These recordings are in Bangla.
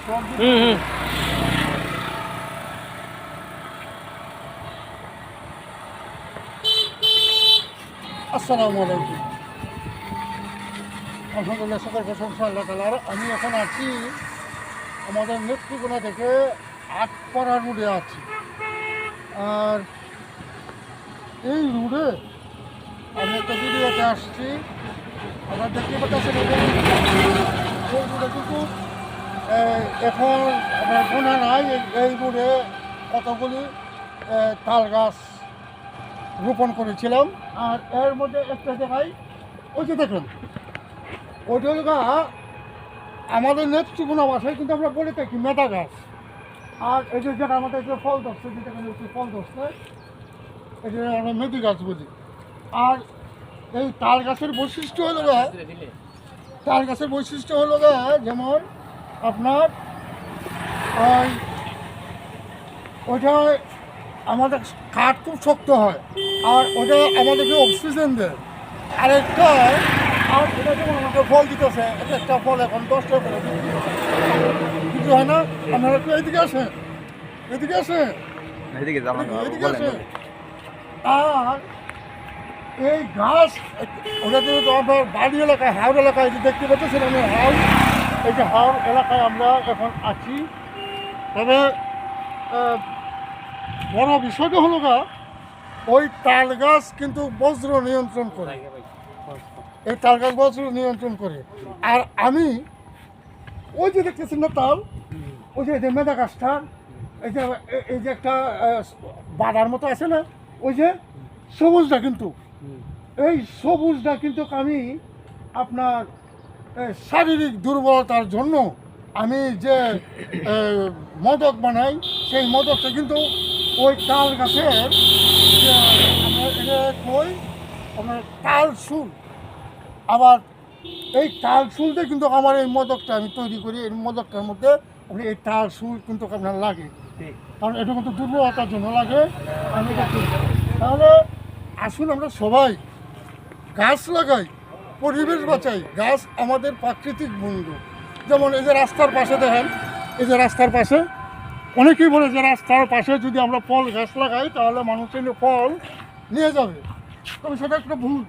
আসসালামু আলাইকুম। আলহামদুলিল্লাহ, সকল প্রশংসা আল্লাহ তাআলার। আমি এখন আছি আমাদের নেত্রকোনা থেকে আটপাড়া রোডে আছি। আর এই রোডে আমি একটা ভিডিওতে আসছি, আপনারা দেখতে পাচ্ছেন। এই রোডে কিন্তু এখন আপনার গোনা নাই। এই রোডে কতগুলি তাল গাছ রোপণ করেছিলাম। আর এর মধ্যে একটা জায়গায় ওই যে দেখুন, ওইটা জায়গা আমাদের নেত্রকোনা ভাষায় কিন্তু আমরা বলে থাকি মেধা গাছ। আর এই যে যেটা আমাদের যে ফল ধরছে, যেটা ফল ধরছে, এটা আমরা মেধি গাছ বলি। আর এই তাল গাছের বৈশিষ্ট্য হলো তাল গাছের বৈশিষ্ট্য হলো যেমন আপনার ওইটা আমাদের কাঠ খুব শক্ত হয়, আর ওটা আমাদেরকে অক্সিজেন দেয়। আরেকটা, আর এটা যেমন আমাকে ফল দিতেছে, একটা ফল এখন 10 টাকা করে কিছু হয় না। আপনারা একটু এদিকে আসেন, এদিকে আসেন, এদিকে আসেন। আর এই গাছ ওটা কিন্তু আপনার বাড়ি এলাকায়, হাওড় এলাকায় যে দেখতে পাচ্ছেন, আমি হাওড়, এই যে হাওড় এলাকায় আমরা এখন আছি। তবে বড় বিষয়টা হলো ওই তাল গাছ কিন্তু বজ্র নিয়ন্ত্রণ করে। এই তাল গাছ বজ্র নিয়ন্ত্রণ করে। আর আমি ওই যে দেখতেছেন না তাল, ওই যে মেধা গাছটা, এই যে একটা বাদার মতো আছে না, ওই যে সবুজটা, কিন্তু এই সবুজটা কিন্তু আমি আপনার শারীরিক দুর্বলতার জন্য আমি যে মদক বানাই, সেই মদকটা কিন্তু ওই তাল গাছের আপনার তাল শুল। আবার এই তাল শুলতে কিন্তু আমার এই মদকটা আমি তৈরি করি। এই মদকটার মধ্যে এই তাল শুল কিন্তু আপনার লাগে, কারণ এটা কিন্তু দুর্বলতার জন্য লাগে। আমি এটা করি। তাহলে আসুন আমরা সবাই গাছ লাগাই, পরিবেশ বাঁচাই। গাছ আমাদের প্রাকৃতিক বন্ধু। যেমন এই যে রাস্তার পাশে দেখেন, এই যে রাস্তার পাশে অনেকেই বলে যে রাস্তার পাশে যদি আমরা ফল গাছ লাগাই তাহলে মানুষ এনে ফল নিয়ে যাবে, তবে সেটা একটা ভুল।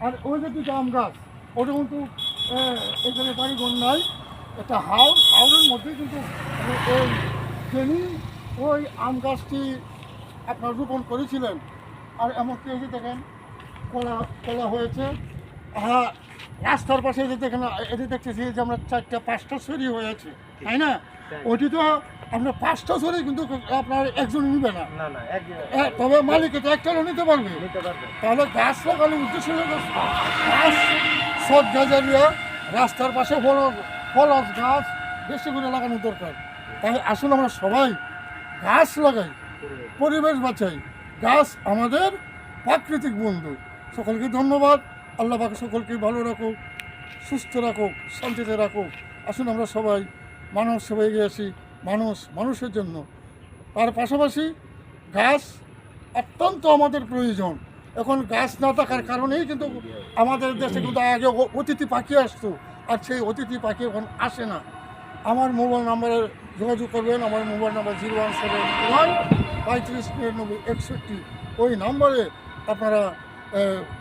আর ওই যে দুটো আম গাছ, ওটা কিন্তু এখানে বাড়িঘর নাই, একটা হাওড়ের মধ্যেই কিন্তু যিনি ওই আম গাছটি আপনার রোপণ করেছিলেন। আর এমনকি এই যে দেখেন কলা হয়েছে। হ্যাঁ, রাস্তার পাশে যে দেখেন, এটি দেখতেছি যে আমরা 4-5টা ছড়ি হয়েছে, তাই না? ওইটি তো আপনার 5টা ছড়ি কিন্তু আপনার একজন নিবে না, তবে মালিকে তো একটাও নিতে পারবে। তাহলে গাছ লাগালে উদ্দেশ্য হলো গাছ সৎ গাছারিয়া রাস্তার পাশে ফলস গাছ বেশি করে লাগানো দরকার। তাহলে আসুন আমরা সবাই গাছ লাগাই, পরিবেশ বাঁচাই। গাছ আমাদের প্রাকৃতিক বন্ধু। সকলকে ধন্যবাদ। আল্লাহ পাক সকলকে ভালো রাখুক, সুস্থ রাখুক, শান্তিতে রাখুক। আসুন আমরা সবাই মানব সেবায় এগিয়ে আসি, মানুষের জন্য। তার পাশাপাশি গাছ অত্যন্ত আমাদের প্রয়োজন। এখন গাছ না থাকার কারণেই কিন্তু আমাদের দেশে কিন্তু আগে অতিথি পাখি আসতো, আর সেই অতিথি পাখি এখন আসে না। আমার মোবাইল নাম্বারে যোগাযোগ করবেন। আমার মোবাইল নাম্বার 017153961। ওই নাম্বারে আপনারা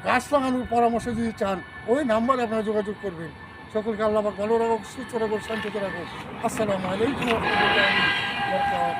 গাছ লাগানোর পরামর্শ যদি চান, ওই নাম্বারে আপনারা যোগাযোগ করবেন। সকলকে আল্লাহ পাক ভালো রাখুক, সুস্থ রাখুক, শান্তিতে রাখুক। আসসালামু আলাইকুম ওয়া রাহমাতুল্লাহি ওয়া বারাকাতুহু।